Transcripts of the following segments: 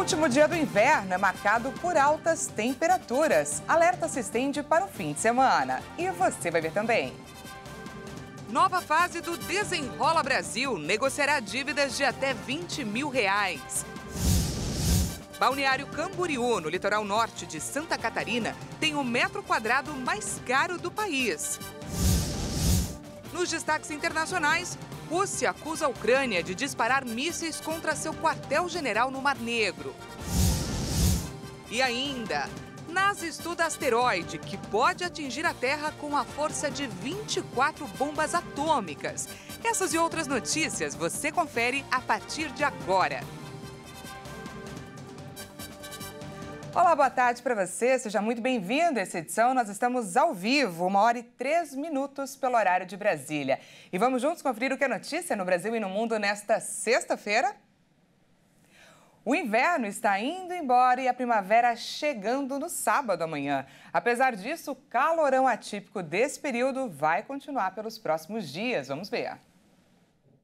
último dia do inverno é marcado por altas temperaturas. Alerta se estende para o fim de semana. E você vai ver também. Nova fase do Desenrola Brasil negociará dívidas de até R$20 mil. Balneário Camboriú, no litoral norte de Santa Catarina, tem o metro quadrado mais caro do país. Nos destaques internacionais, Rússia acusa a Ucrânia de disparar mísseis contra seu quartel-general no Mar Negro. E ainda, NASA estuda asteroide que pode atingir a Terra com a força de 24 bombas atômicas. Essas e outras notícias você confere a partir de agora. Olá, boa tarde para você. Seja muito bem-vindo a essa edição. Nós estamos ao vivo, 1h03 pelo horário de Brasília. E vamos juntos conferir o que é notícia no Brasil e no mundo nesta sexta-feira? O inverno está indo embora e a primavera chegando no sábado amanhã. Apesar disso, o calorão atípico desse período vai continuar pelos próximos dias. Vamos ver.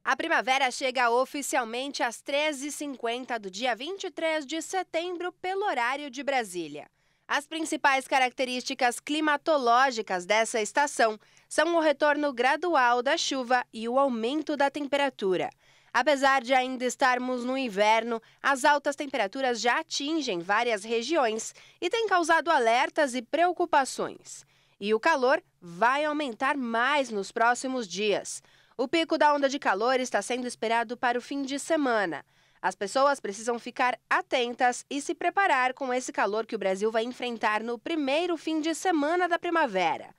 A primavera chega oficialmente às 13h50 do dia 23 de setembro, pelo horário de Brasília. As principais características climatológicas dessa estação são o retorno gradual da chuva e o aumento da temperatura. Apesar de ainda estarmos no inverno, as altas temperaturas já atingem várias regiões e têm causado alertas e preocupações. E o calor vai aumentar mais nos próximos dias. O pico da onda de calor está sendo esperado para o fim de semana. As pessoas precisam ficar atentas e se preparar com esse calor que o Brasil vai enfrentar no primeiro fim de semana da primavera.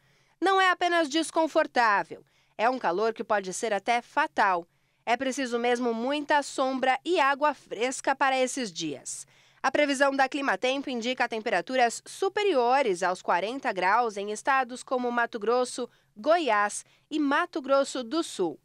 Não é apenas desconfortável, é um calor que pode ser até fatal. É preciso mesmo muita sombra e água fresca para esses dias. A previsão da Climatempo indica temperaturas superiores aos 40 graus em estados como Mato Grosso, Goiás e Mato Grosso do Sul.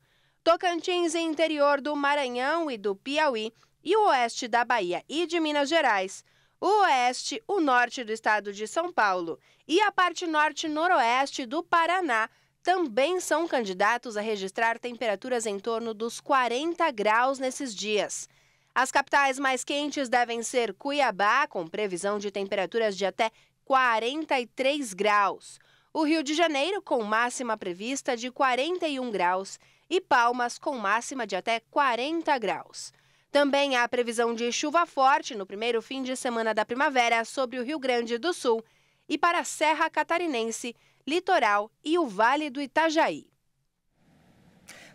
Tocantins e interior do Maranhão e do Piauí, e o oeste da Bahia e de Minas Gerais, o oeste, o norte do estado de São Paulo e a parte norte-noroeste do Paraná também são candidatos a registrar temperaturas em torno dos 40 graus nesses dias. As capitais mais quentes devem ser Cuiabá, com previsão de temperaturas de até 43 graus. O Rio de Janeiro, com máxima prevista de 41 graus, e Palmas, com máxima de até 40 graus. Também há previsão de chuva forte no primeiro fim de semana da primavera sobre o Rio Grande do Sul e para a Serra Catarinense, Litoral e o Vale do Itajaí.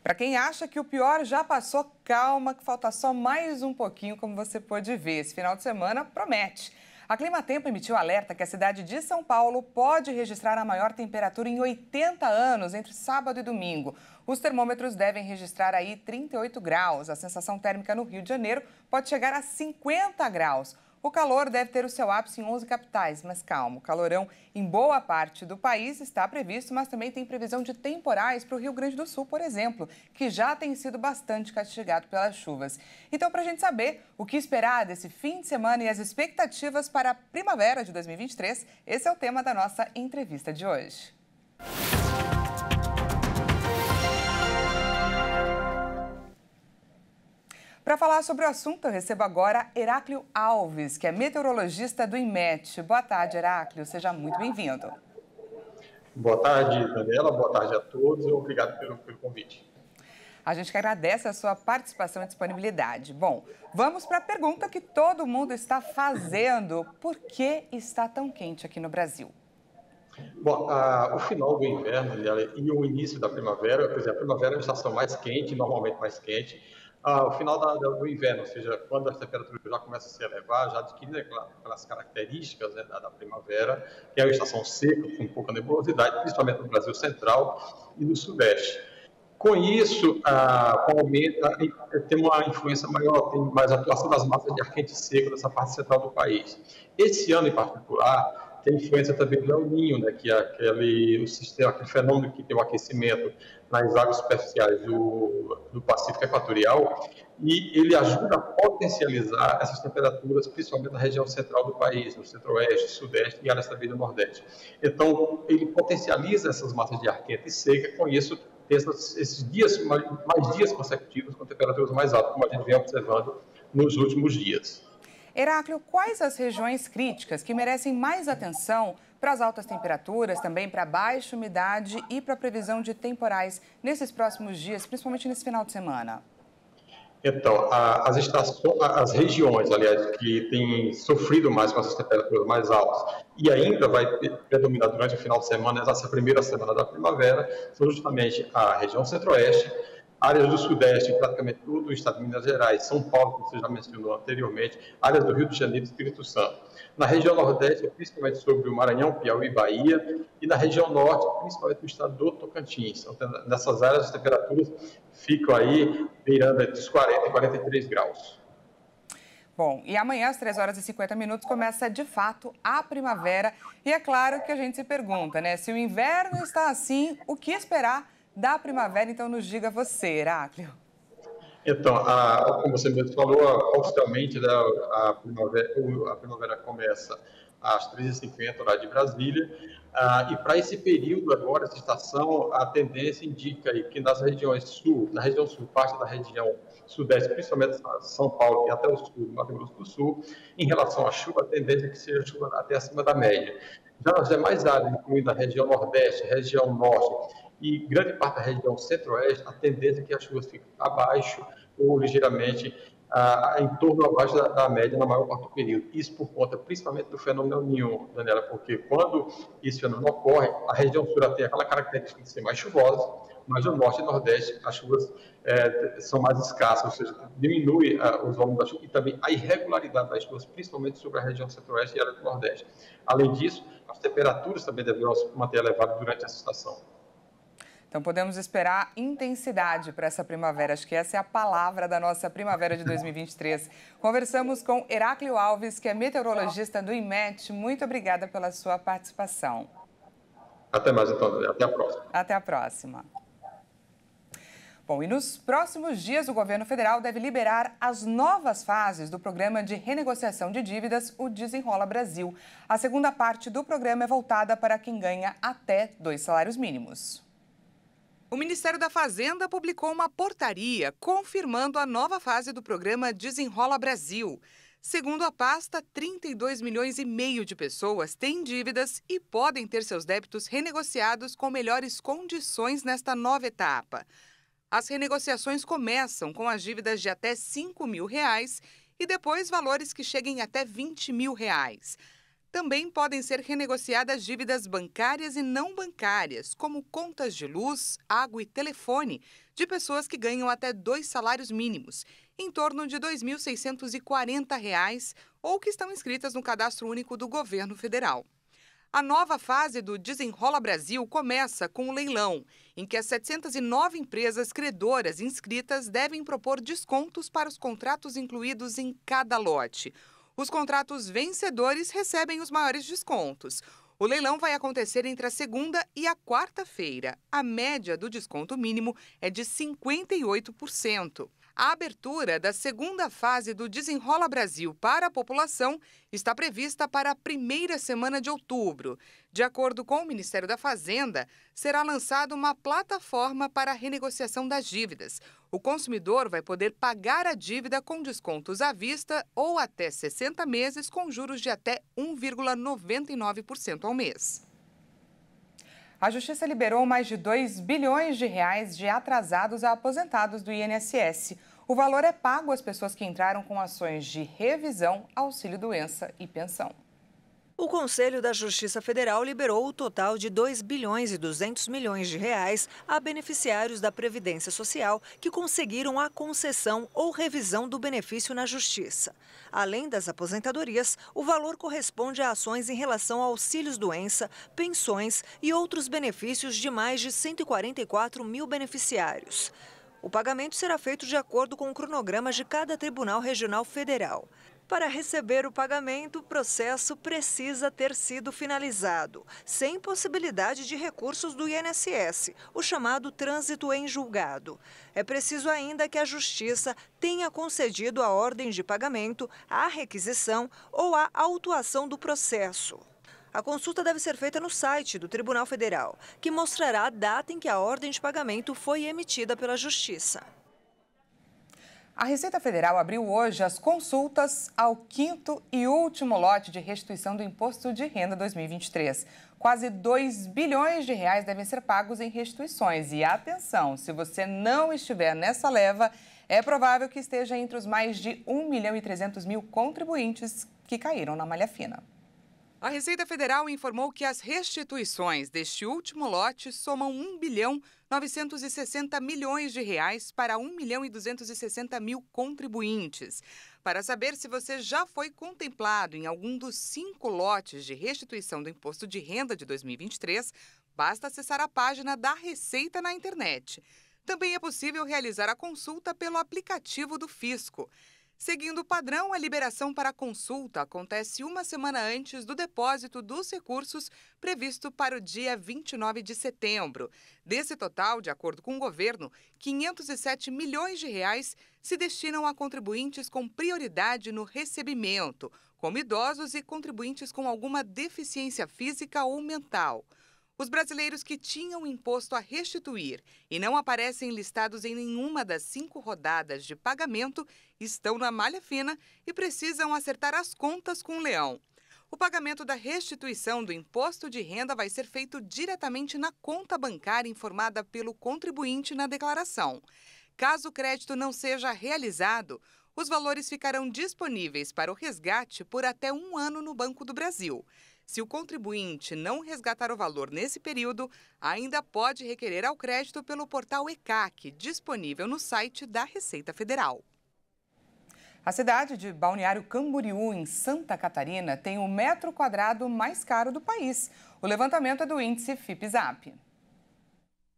Para quem acha que o pior já passou, calma, que falta só mais um pouquinho, como você pôde ver. Esse final de semana promete. A Climatempo emitiu alerta que a cidade de São Paulo pode registrar a maior temperatura em 80 anos entre sábado e domingo. Os termômetros devem registrar aí 38 graus. A sensação térmica no Rio de Janeiro pode chegar a 50 graus. O calor deve ter o seu ápice em 11 capitais, mas calma, o calorão em boa parte do país está previsto, mas também tem previsão de temporais para o Rio Grande do Sul, por exemplo, que já tem sido bastante castigado pelas chuvas. Então, para a gente saber o que esperar desse fim de semana e as expectativas para a primavera de 2023, esse é o tema da nossa entrevista de hoje. Para falar sobre o assunto, eu recebo agora Heráclio Alves, que é meteorologista do INMET. Boa tarde, Heráclio. Seja muito bem-vindo. Boa tarde, Daniela. Boa tarde a todos. Obrigado pelo convite. A gente que agradece a sua participação e disponibilidade. Bom, vamos para a pergunta que todo mundo está fazendo. Por que está tão quente aqui no Brasil? Bom, o final do inverno e o início da primavera, quer dizer, a primavera é a estação mais quente, normalmente mais quente. O final do inverno, ou seja, quando as temperaturas já começam a se elevar, já adquirem aquelas características, né, da primavera, que é a estação seca, com pouca nebulosidade, principalmente no Brasil Central e no Sudeste. Com isso, tem uma influência maior, tem mais atuação das massas de ar quente seco nessa parte central do país. Esse ano, em particular, tem influência também do El Niño, né, que é aquele fenômeno que tem o aquecimento nas águas superficiais do Pacífico Equatorial, e ele ajuda a potencializar essas temperaturas, principalmente na região central do país, no centro-oeste, sudeste e áreas também do nordeste. Então, ele potencializa essas massas de ar quente e seca, com isso, esses dias, mais dias consecutivos com temperaturas mais altas, como a gente vem observando nos últimos dias. Heráclio, quais as regiões críticas que merecem mais atenção para as altas temperaturas, também para a baixa umidade e para a previsão de temporais nesses próximos dias, principalmente nesse final de semana? Então, as regiões, aliás, que têm sofrido mais com essas temperaturas mais altas e ainda vai predominar durante o final de semana, essa primeira semana da primavera, são justamente a região centro-oeste, áreas do sudeste, praticamente todo o estado de Minas Gerais, São Paulo, como você já mencionou anteriormente, áreas do Rio de Janeiro e Espírito Santo. Na região nordeste, principalmente sobre o Maranhão, Piauí e Bahia, e na região norte, principalmente no estado do Tocantins. Então, nessas áreas, as temperaturas ficam aí beirando entre os 40 e 43 graus. Bom, e amanhã, às 3h50, começa de fato a primavera. E é claro que a gente se pergunta, né? Se o inverno está assim, o que esperar da primavera? Então, nos diga você, Heráclio. Então, como você mesmo falou, oficialmente, né, a primavera começa às 13h50, horário de Brasília, e para esse período agora, essa estação, a tendência indica aí que nas regiões sul, na região sul, parte da região sudeste, principalmente São Paulo e até o sul, Mato Grosso do Sul, em relação à chuva, a tendência é que seja chuva até acima da média. Já nas demais áreas, incluindo a região nordeste, região norte e grande parte da região centro-oeste, a tendência é que as chuvas fiquem abaixo ou ligeiramente em torno abaixo da média na maior parte do período. Isso por conta principalmente do fenômeno Ninho, Daniela, porque quando esse fenômeno ocorre, a região sul tem aquela característica de ser mais chuvosa, mas no norte e nordeste as chuvas são mais escassas, ou seja, diminui os volumes da chuva e também a irregularidade das chuvas, principalmente sobre a região centro-oeste e a área do nordeste. Além disso, as temperaturas também deverão se manter elevadas durante essa estação. Então, podemos esperar intensidade para essa primavera. Acho que essa é a palavra da nossa primavera de 2023. Conversamos com Heráclio Alves, que é meteorologista do IMET. Muito obrigada pela sua participação. Até mais, então. Até a próxima. Até a próxima. Bom, e nos próximos dias, o governo federal deve liberar as novas fases do programa de renegociação de dívidas, o Desenrola Brasil. A segunda parte do programa é voltada para quem ganha até 2 salários mínimos. O Ministério da Fazenda publicou uma portaria confirmando a nova fase do programa Desenrola Brasil. Segundo a pasta, 32,5 milhões de pessoas têm dívidas e podem ter seus débitos renegociados com melhores condições nesta nova etapa. As renegociações começam com as dívidas de até R$ 5.000 e depois valores que cheguem até R$ 20.000. Também podem ser renegociadas dívidas bancárias e não bancárias, como contas de luz, água e telefone, de pessoas que ganham até 2 salários mínimos, em torno de R$ 2.640, ou que estão inscritas no Cadastro Único do Governo Federal. A nova fase do Desenrola Brasil começa com o leilão, em que as 709 empresas credoras inscritas devem propor descontos para os contratos incluídos em cada lote. Os contratos vencedores recebem os maiores descontos. O leilão vai acontecer entre a segunda e a quarta-feira. A média do desconto mínimo é de 58%. A abertura da segunda fase do Desenrola Brasil para a população está prevista para a primeira semana de outubro. De acordo com o Ministério da Fazenda, será lançada uma plataforma para a renegociação das dívidas. O consumidor vai poder pagar a dívida com descontos à vista ou até 60 meses com juros de até 1,99% ao mês. A Justiça liberou mais de R$ 2 bilhões de atrasados a aposentados do INSS. O valor é pago às pessoas que entraram com ações de revisão, auxílio-doença e pensão. O Conselho da Justiça Federal liberou o total de R$ 2 bilhões e 200 milhões a beneficiários da Previdência Social que conseguiram a concessão ou revisão do benefício na Justiça. Além das aposentadorias, o valor corresponde a ações em relação a auxílios-doença, pensões e outros benefícios de mais de 144 mil beneficiários. O pagamento será feito de acordo com o cronograma de cada Tribunal Regional Federal. Para receber o pagamento, o processo precisa ter sido finalizado, sem possibilidade de recursos do INSS, o chamado trânsito em julgado. É preciso ainda que a Justiça tenha concedido a ordem de pagamento, a requisição ou a autuação do processo. A consulta deve ser feita no site do Tribunal Federal, que mostrará a data em que a ordem de pagamento foi emitida pela Justiça. A Receita Federal abriu hoje as consultas ao quinto e último lote de restituição do Imposto de Renda 2023. Quase 2 bilhões de reais devem ser pagos em restituições. E atenção, se você não estiver nessa leva, é provável que esteja entre os mais de 1.300.000 contribuintes que caíram na malha fina. A Receita Federal informou que as restituições deste último lote somam 1.960 milhões de reais para 1.260.000 contribuintes. Para saber se você já foi contemplado em algum dos 5 lotes de restituição do Imposto de Renda de 2023, basta acessar a página da Receita na internet. Também é possível realizar a consulta pelo aplicativo do Fisco. Seguindo o padrão, a liberação para consulta acontece uma semana antes do depósito dos recursos previsto para o dia 29 de setembro. Desse total, de acordo com o governo, 507 milhões de reais se destinam a contribuintes com prioridade no recebimento, como idosos e contribuintes com alguma deficiência física ou mental. Os brasileiros que tinham imposto a restituir e não aparecem listados em nenhuma das 5 rodadas de pagamento estão na malha fina e precisam acertar as contas com o leão. O pagamento da restituição do imposto de renda vai ser feito diretamente na conta bancária informada pelo contribuinte na declaração. Caso o crédito não seja realizado, os valores ficarão disponíveis para o resgate por até 1 ano no Banco do Brasil. Se o contribuinte não resgatar o valor nesse período, ainda pode requerer ao crédito pelo portal ECAC, disponível no site da Receita Federal. A cidade de Balneário Camboriú, em Santa Catarina, tem o metro quadrado mais caro do país. O levantamento é do índice FIPE-ZAP.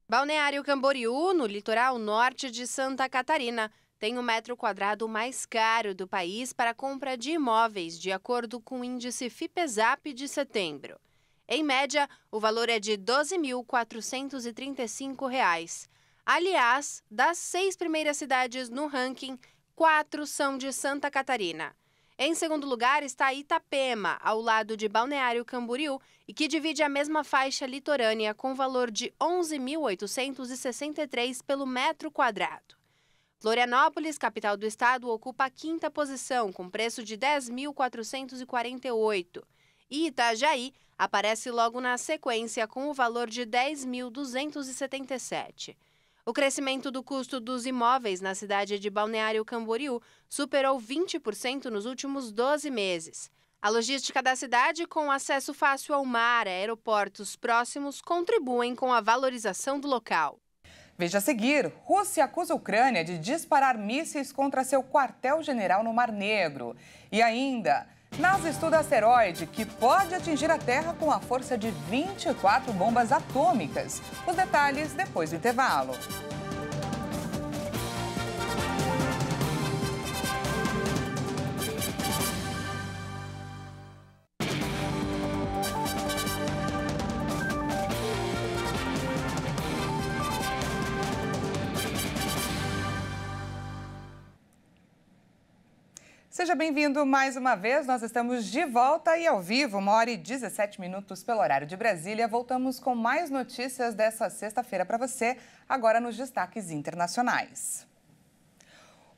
Balneário Camboriú, no litoral norte de Santa Catarina, tem o metro quadrado mais caro do país para compra de imóveis, de acordo com o índice FIPE-ZAP de setembro. Em média, o valor é de R$ 12.435. Aliás, das 6 primeiras cidades no ranking, 4 são de Santa Catarina. Em segundo lugar está Itapema, ao lado de Balneário Camboriú, e que divide a mesma faixa litorânea com valor de R$ 11.863 pelo metro quadrado. Florianópolis, capital do estado, ocupa a 5ª posição, com preço de R$ 10.448. E Itajaí aparece logo na sequência, com o valor de R$ 10.277. O crescimento do custo dos imóveis na cidade de Balneário Camboriú superou 20% nos últimos 12 meses. A logística da cidade, com acesso fácil ao mar e aeroportos próximos, contribuem com a valorização do local. Veja a seguir, Rússia acusa a Ucrânia de disparar mísseis contra seu quartel-general no Mar Negro. E ainda, NASA estuda asteroide que pode atingir a Terra com a força de 24 bombas atômicas. Os detalhes depois do intervalo. Seja bem-vindo mais uma vez, nós estamos de volta e ao vivo, 1h17 pelo horário de Brasília. Voltamos com mais notícias dessa sexta-feira para você, agora nos destaques internacionais.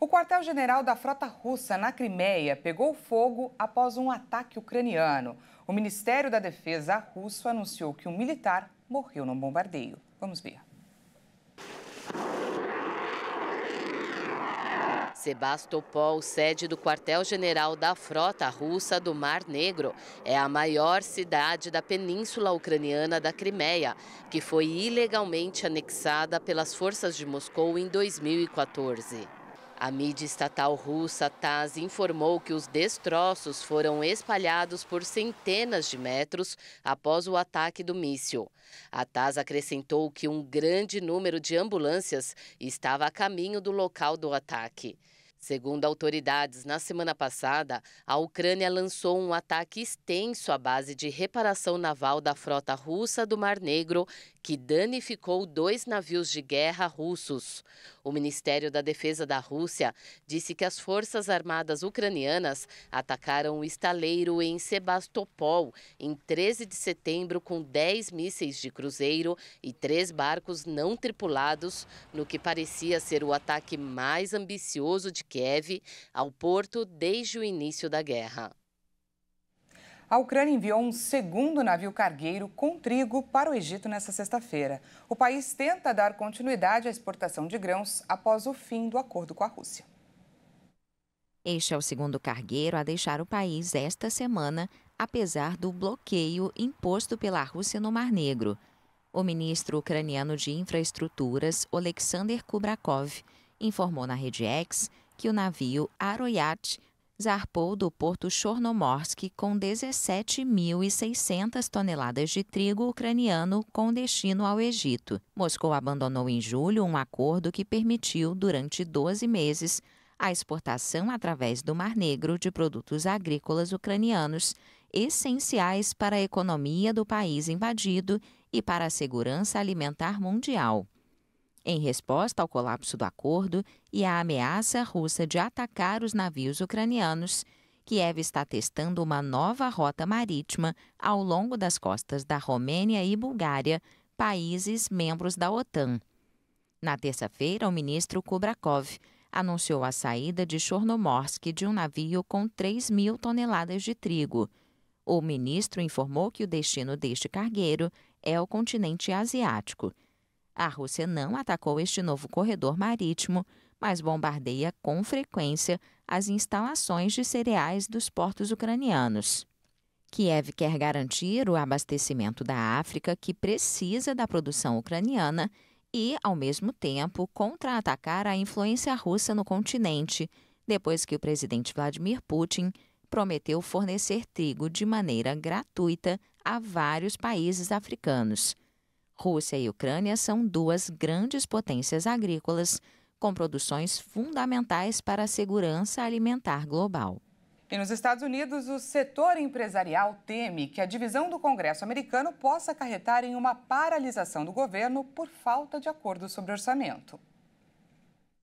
O quartel-general da frota russa na Crimeia pegou fogo após um ataque ucraniano. O Ministério da Defesa russo anunciou que um militar morreu no bombardeio. Vamos ver. Sebastopol, sede do quartel-general da frota russa do Mar Negro, é a maior cidade da península ucraniana da Crimeia, que foi ilegalmente anexada pelas forças de Moscou em 2014. A mídia estatal russa TASS informou que os destroços foram espalhados por centenas de metros após o ataque do míssil. A TASS acrescentou que um grande número de ambulâncias estava a caminho do local do ataque. Segundo autoridades, na semana passada, a Ucrânia lançou um ataque extenso à base de reparação naval da frota russa do Mar Negro, que danificou 2 navios de guerra russos. O Ministério da Defesa da Rússia disse que as forças armadas ucranianas atacaram o estaleiro em Sebastopol em 13 de setembro com 10 mísseis de cruzeiro e 3 barcos não tripulados, no que parecia ser o ataque mais ambicioso de Kiev ao porto desde o início da guerra. A Ucrânia enviou um segundo navio cargueiro com trigo para o Egito nesta sexta-feira. O país tenta dar continuidade à exportação de grãos após o fim do acordo com a Rússia. Este é o segundo cargueiro a deixar o país esta semana, apesar do bloqueio imposto pela Rússia no Mar Negro. O ministro ucraniano de Infraestruturas, Oleksandr Kubrakov, informou na Rede X que o navio Aroyat zarpou do porto Chornomorsk com 17.600 toneladas de trigo ucraniano com destino ao Egito. Moscou abandonou em julho um acordo que permitiu, durante 12 meses, a exportação através do Mar Negro de produtos agrícolas ucranianos, essenciais para a economia do país invadido e para a segurança alimentar mundial. Em resposta ao colapso do acordo e à ameaça russa de atacar os navios ucranianos, Kiev está testando uma nova rota marítima ao longo das costas da Romênia e Bulgária, países membros da OTAN. Na terça-feira, o ministro Kubrakov anunciou a saída de Chornomorsk de um navio com 3.000 toneladas de trigo. O ministro informou que o destino deste cargueiro é o continente asiático. A Rússia não atacou este novo corredor marítimo, mas bombardeia com frequência as instalações de cereais dos portos ucranianos. Kiev quer garantir o abastecimento da África, que precisa da produção ucraniana, e, ao mesmo tempo, contra-atacar a influência russa no continente, depois que o presidente Vladimir Putin prometeu fornecer trigo de maneira gratuita a vários países africanos. Rússia e Ucrânia são duas grandes potências agrícolas, com produções fundamentais para a segurança alimentar global. E nos Estados Unidos, o setor empresarial teme que a divisão do Congresso americano possa acarretar em uma paralisação do governo por falta de acordo sobre orçamento.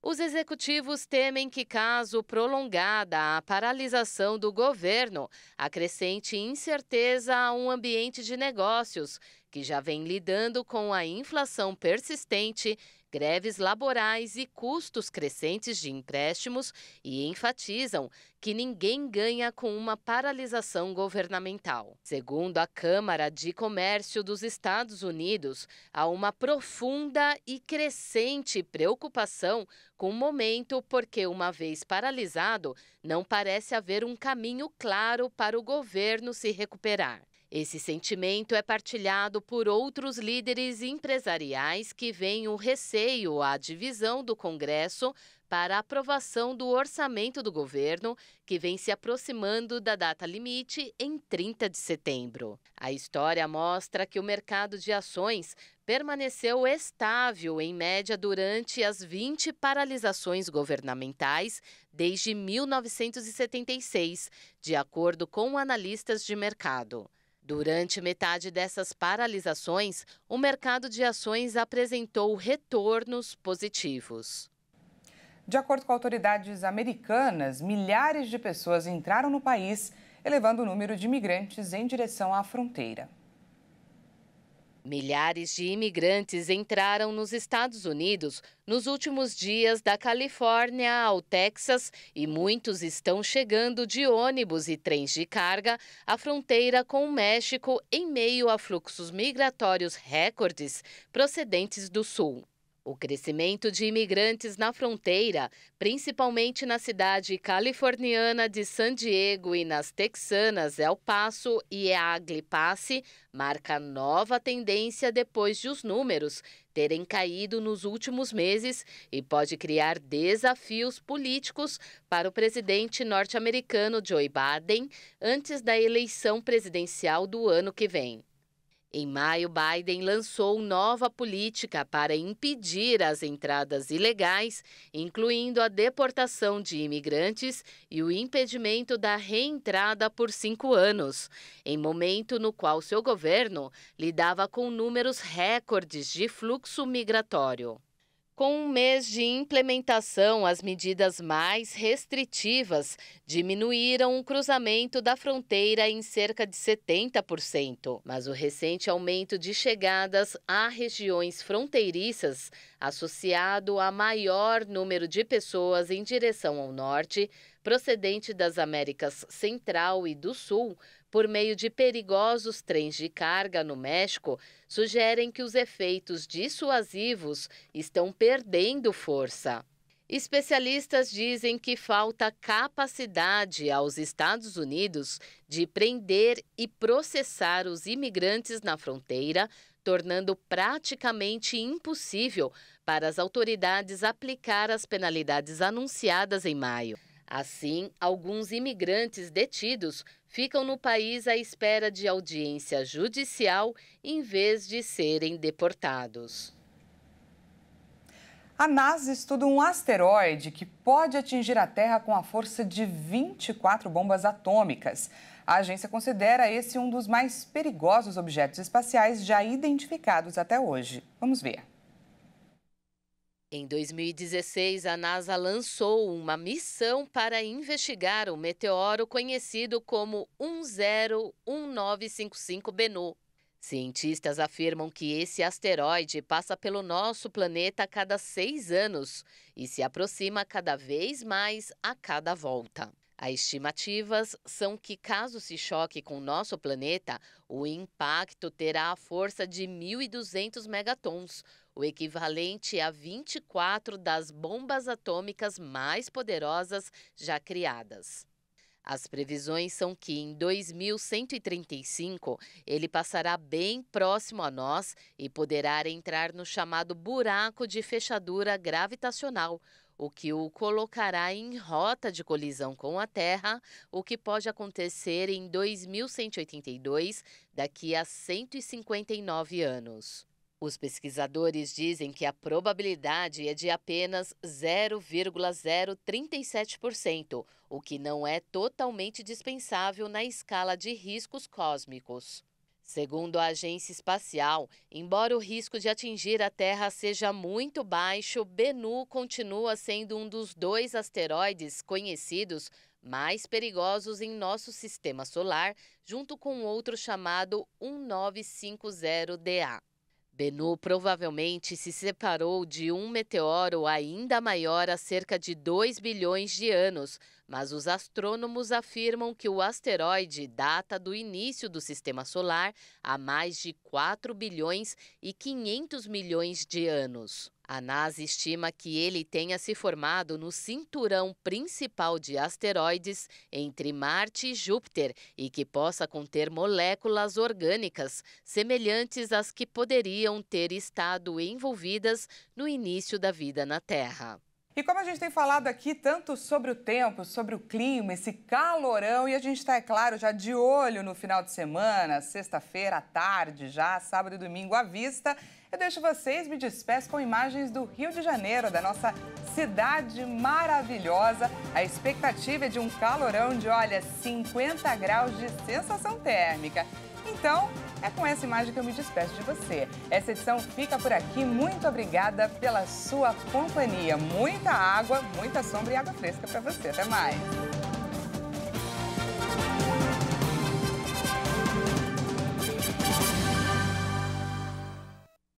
Os executivos temem que, caso prolongada a paralisação do governo, acrescente incerteza a um ambiente de negócios que já vem lidando com a inflação persistente, greves laborais e custos crescentes de empréstimos, e enfatizam que ninguém ganha com uma paralisação governamental. Segundo a Câmara de Comércio dos Estados Unidos, há uma profunda e crescente preocupação com o momento porque, uma vez paralisado, não parece haver um caminho claro para o governo se recuperar. Esse sentimento é partilhado por outros líderes empresariais que veem o receio à divisão do Congresso para a aprovação do orçamento do governo, que vem se aproximando da data limite em 30 de setembro. A história mostra que o mercado de ações permaneceu estável em média durante as 20 paralisações governamentais desde 1976, de acordo com analistas de mercado. Durante metade dessas paralisações, o mercado de ações apresentou retornos positivos. De acordo com autoridades americanas, milhares de pessoas entraram no país, elevando o número de imigrantes em direção à fronteira. Milhares de imigrantes entraram nos Estados Unidos nos últimos dias, da Califórnia ao Texas, e muitos estão chegando de ônibus e trens de carga à fronteira com o México em meio a fluxos migratórios recordes procedentes do sul. O crescimento de imigrantes na fronteira, principalmente na cidade californiana de San Diego e nas texanas El Paso e Eagle Pass, marca nova tendência depois de os números terem caído nos últimos meses e pode criar desafios políticos para o presidente norte-americano Joe Biden antes da eleição presidencial do ano que vem. Em maio, Biden lançou nova política para impedir as entradas ilegais, incluindo a deportação de imigrantes e o impedimento da reentrada por 5 anos, em momento no qual seu governo lidava com números recordes de fluxo migratório. Com um mês de implementação, as medidas mais restritivas diminuíram o cruzamento da fronteira em cerca de 70%. Mas o recente aumento de chegadas a regiões fronteiriças, associado a maior número de pessoas em direção ao norte, procedente das Américas Central e do Sul, por meio de perigosos trens de carga no México, sugerem que os efeitos dissuasivos estão perdendo força. Especialistas dizem que falta capacidade aos Estados Unidos de prender e processar os imigrantes na fronteira, tornando praticamente impossível para as autoridades aplicar as penalidades anunciadas em maio. Assim, alguns imigrantes detidos ficam no país à espera de audiência judicial em vez de serem deportados. A NASA estuda um asteroide que pode atingir a Terra com a força de 24 bombas atômicas. A agência considera esse um dos mais perigosos objetos espaciais já identificados até hoje. Vamos ver. Em 2016, a NASA lançou uma missão para investigar o meteoro conhecido como 101955 Bennu. Cientistas afirmam que esse asteroide passa pelo nosso planeta a cada 6 anos e se aproxima cada vez mais a cada volta. As estimativas são que, caso se choque com o nosso planeta, o impacto terá a força de 1.200 megatons, o equivalente a 24 das bombas atômicas mais poderosas já criadas. As previsões são que em 2135 ele passará bem próximo a nós e poderá entrar no chamado buraco de fechadura gravitacional, o que o colocará em rota de colisão com a Terra, o que pode acontecer em 2182, daqui a 159 anos. Os pesquisadores dizem que a probabilidade é de apenas 0,037%, o que não é totalmente dispensável na escala de riscos cósmicos. Segundo a agência espacial, embora o risco de atingir a Terra seja muito baixo, Bennu continua sendo um dos 2 asteroides conhecidos mais perigosos em nosso sistema solar, junto com outro chamado 1950DA. Bennu provavelmente se separou de um meteoro ainda maior há cerca de 2 bilhões de anos, mas os astrônomos afirmam que o asteroide data do início do sistema solar há mais de 4 bilhões e 500 milhões de anos. A NASA estima que ele tenha se formado no cinturão principal de asteroides entre Marte e Júpiter e que possa conter moléculas orgânicas semelhantes às que poderiam ter estado envolvidas no início da vida na Terra. E como a gente tem falado aqui tanto sobre o tempo, sobre o clima, esse calorão, e a gente está, é claro, já de olho no final de semana, sexta-feira à tarde já, sábado e domingo à vista, eu deixo vocês, me despeço com imagens do Rio de Janeiro, da nossa cidade maravilhosa. A expectativa é de um calorão de, olha, 50 graus de sensação térmica. Então, é com essa imagem que eu me despeço de você. Essa edição fica por aqui. Muito obrigada pela sua companhia. Muita água, muita sombra e água fresca para você. Até mais.